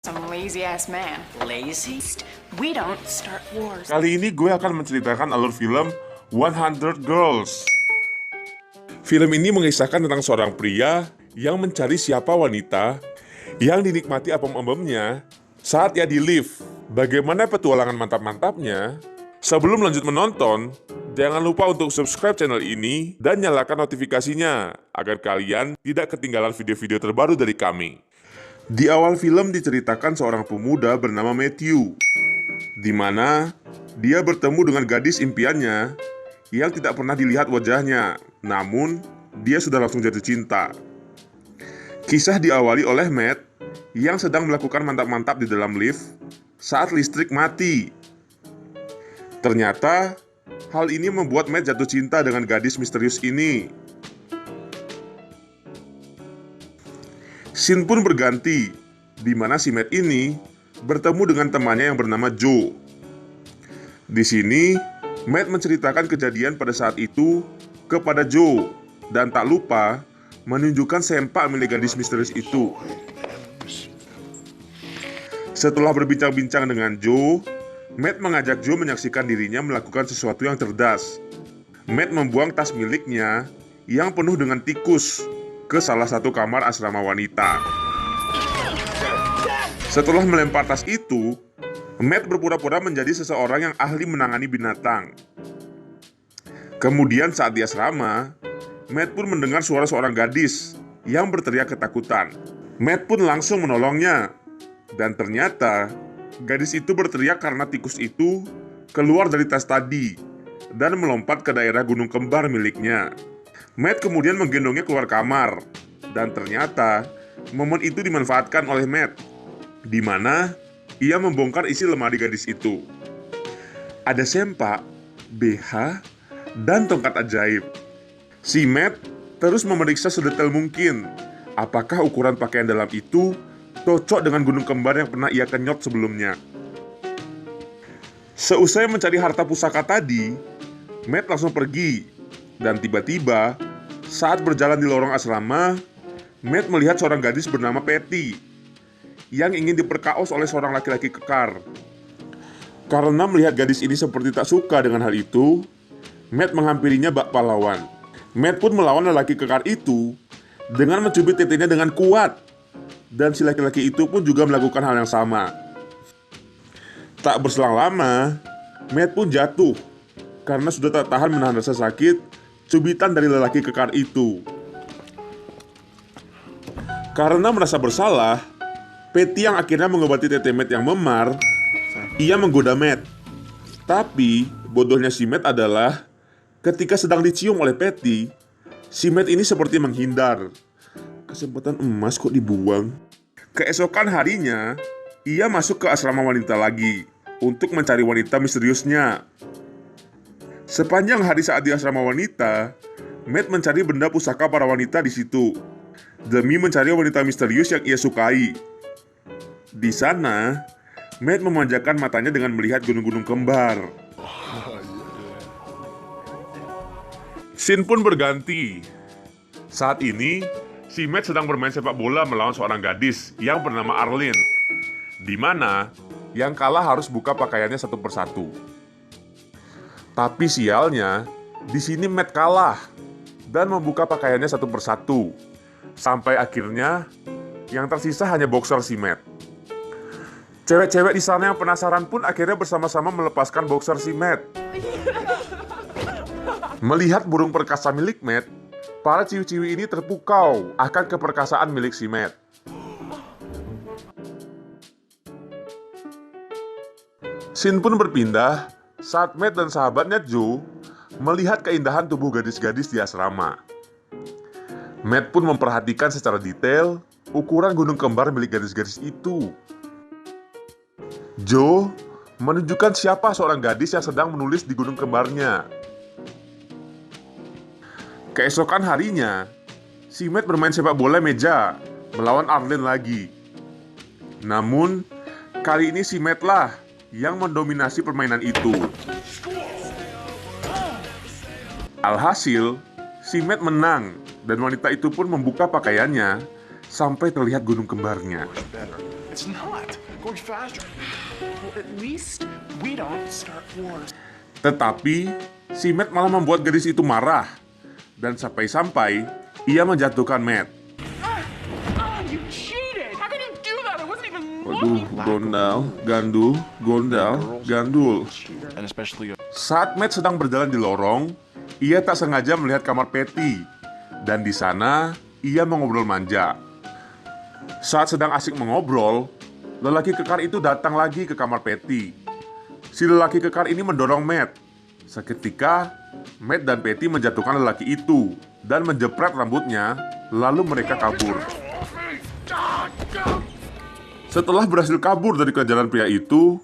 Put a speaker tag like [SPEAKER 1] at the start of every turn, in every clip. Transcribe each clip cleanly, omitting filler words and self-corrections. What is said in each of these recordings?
[SPEAKER 1] Some lazy ass man.
[SPEAKER 2] Lazy?
[SPEAKER 1] We don't start wars.
[SPEAKER 3] Kali ini gue akan menceritakan alur film 100 Girls. Film ini mengisahkan tentang seorang pria yang mencari siapa wanita yang dinikmati apem-empemnya saat ia di lift. Bagaimana petualangan mantap-mantapnya? Sebelum lanjut menonton, jangan lupa untuk subscribe channel ini dan nyalakan notifikasinya agar kalian tidak ketinggalan video-video terbaru dari kami. Di awal film diceritakan seorang pemuda bernama Matthew, di mana dia bertemu dengan gadis impiannya yang tidak pernah dilihat wajahnya, namun dia sudah langsung jatuh cinta. Kisah diawali oleh Matt yang sedang melakukan mantap-mantap di dalam lift saat listrik mati. Ternyata hal ini membuat Matt jatuh cinta dengan gadis misterius ini. Scene pun berganti, di mana si Matt ini bertemu dengan temannya yang bernama Joe. Di sini, Matt menceritakan kejadian pada saat itu kepada Joe dan tak lupa menunjukkan sempak milik gadis misterius itu. Setelah berbincang-bincang dengan Joe, Matt mengajak Joe menyaksikan dirinya melakukan sesuatu yang cerdas. Matt membuang tas miliknya yang penuh dengan tikus ke salah satu kamar asrama wanita. Setelah melempar tas itu, Matt berpura-pura menjadi seseorang yang ahli menangani binatang. Kemudian saat di asrama, Matt pun mendengar suara seorang gadis yang berteriak ketakutan. Matt pun langsung menolongnya, dan ternyata gadis itu berteriak karena tikus itu keluar dari tas tadi dan melompat ke daerah gunung kembar miliknya. Matt kemudian menggendongnya keluar kamar, dan ternyata momen itu dimanfaatkan oleh Matt, di mana ia membongkar isi lemari gadis itu. Ada sempak, BH, dan tongkat ajaib. Si Matt terus memeriksa sedetail mungkin apakah ukuran pakaian dalam itu cocok dengan gunung kembar yang pernah ia kenyot sebelumnya. Seusai mencari harta pusaka tadi, Matt langsung pergi. Dan tiba-tiba, saat berjalan di lorong asrama, Matt melihat seorang gadis bernama Patty yang ingin diperkaos oleh seorang laki-laki kekar. Karena melihat gadis ini seperti tak suka dengan hal itu, Matt menghampirinya bak pahlawan. Matt pun melawan lelaki kekar itu dengan mencubit tetinya dengan kuat. Dan si laki-laki itu pun juga melakukan hal yang sama. Tak berselang lama, Matt pun jatuh karena sudah tak tahan menahan rasa sakit cubitan dari lelaki kekar itu. Karena merasa bersalah, Patty yang akhirnya mengobati tete Matt yang memar, ia menggoda Matt. Tapi bodohnya si Matt adalah ketika sedang dicium oleh Patty, si Matt ini seperti menghindar. Kesempatan emas kok dibuang. Keesokan harinya, ia masuk ke asrama wanita lagi untuk mencari wanita misteriusnya. Sepanjang hari saat di asrama wanita, Matt mencari benda pusaka para wanita di situ demi mencari wanita misterius yang ia sukai. Di sana, Matt memanjakan matanya dengan melihat gunung-gunung kembar. Scene pun berganti. Saat ini, si Matt sedang bermain sepak bola melawan seorang gadis yang bernama Arlene, di mana yang kalah harus buka pakaiannya satu persatu. Tapi sialnya, di sini Matt kalah dan membuka pakaiannya satu persatu, sampai akhirnya yang tersisa hanya boxer si Matt. Cewek-cewek di sana yang penasaran pun akhirnya bersama-sama melepaskan boxer si Matt. Melihat burung perkasa milik Matt, para ciwi-ciwi ini terpukau akan keperkasaan milik si Matt. Scene pun berpindah saat Matt dan sahabatnya Joe melihat keindahan tubuh gadis-gadis di asrama. Matt pun memperhatikan secara detail ukuran gunung kembar milik gadis-gadis itu. Joe menunjukkan siapa seorang gadis yang sedang menulis di gunung kembarnya. Keesokan harinya, si Matt bermain sepak bola meja melawan Arlene lagi. Namun, kali ini si Matt lah yang mendominasi permainan itu. Alhasil, si Matt menang dan wanita itu pun membuka pakaiannya sampai terlihat gunung kembarnya.
[SPEAKER 2] it's not. Going faster.
[SPEAKER 1] Well, at least we don't start wars.
[SPEAKER 3] Tetapi, si Matt malah membuat gadis itu marah. Dan sampai-sampai, ia menjatuhkan Matt.
[SPEAKER 1] Oh, you cheated! How could you do that? I wasn't even
[SPEAKER 3] Waduh,
[SPEAKER 1] looking.
[SPEAKER 3] gondal, gandul, gondal, gandul.
[SPEAKER 2] And especially
[SPEAKER 3] Saat Matt sedang berjalan di lorong, ia tak sengaja melihat kamar Patty. Dan di sana, ia mengobrol manja. Saat sedang asik mengobrol, lelaki kekar itu datang lagi ke kamar Patty. Si lelaki kekar ini mendorong Matt. Seketika, Matt dan Patty menjatuhkan lelaki itu dan menjepret rambutnya, lalu mereka kabur. Setelah berhasil kabur dari kejaran pria itu,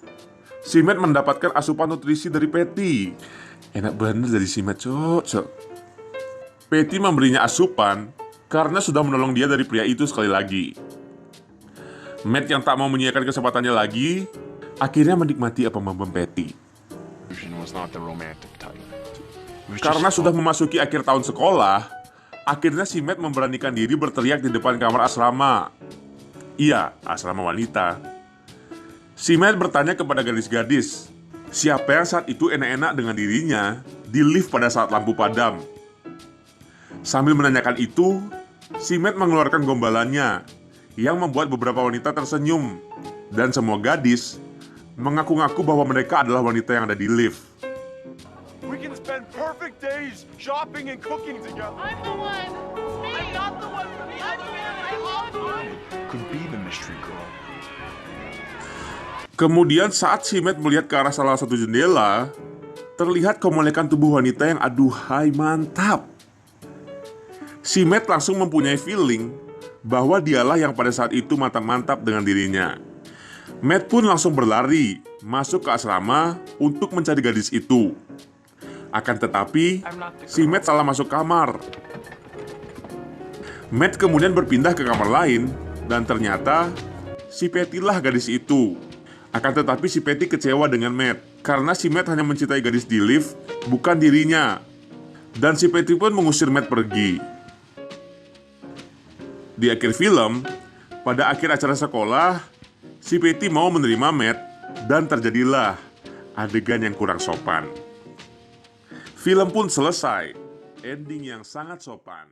[SPEAKER 3] si Matt mendapatkan asupan nutrisi dari Patty. Enak bener dari si Matt, cok. Patty memberinya asupan karena sudah menolong dia dari pria itu sekali lagi. Matt yang tak mau menyia-nyiakan kesempatannya lagi, akhirnya menikmati apa-apa Patty.
[SPEAKER 2] was not the romantic type. It was
[SPEAKER 3] Karena
[SPEAKER 2] just
[SPEAKER 3] sudah memasuki akhir tahun sekolah, akhirnya si Matt memberanikan diri berteriak di depan kamar asrama. Iya, asrama wanita. Si Matt bertanya kepada gadis-gadis, siapa yang saat itu enak-enak dengan dirinya di lift pada saat lampu padam. Sambil menanyakan itu, si Matt mengeluarkan gombalannya yang membuat beberapa wanita tersenyum, dan semua gadis mengaku-ngaku bahwa mereka adalah wanita yang ada di lift.
[SPEAKER 2] we can spend perfect days shopping and cooking together.
[SPEAKER 4] I'm the one. Me. I'm not the one for me. I'm the man. I love you.
[SPEAKER 2] Could be the mystery girl.
[SPEAKER 3] Kemudian saat si Matt melihat ke arah salah satu jendela, terlihat kemolekan tubuh wanita yang aduhai mantap. Si Matt langsung mempunyai feeling bahwa dialah yang pada saat itu mantap-mantap dengan dirinya. Matt pun langsung berlari masuk ke asrama untuk mencari gadis itu. Akan tetapi, si Matt salah masuk kamar. Matt kemudian berpindah ke kamar lain, dan ternyata si Patty lah gadis itu. Akan tetapi si Patty kecewa dengan Matt, karena si Matt hanya mencintai gadis di lift, bukan dirinya. Dan si Patty pun mengusir Matt pergi. Di akhir film, pada akhir acara sekolah, si Patty mau menerima Matt, dan terjadilah adegan yang kurang sopan. Film pun selesai, ending yang sangat sopan.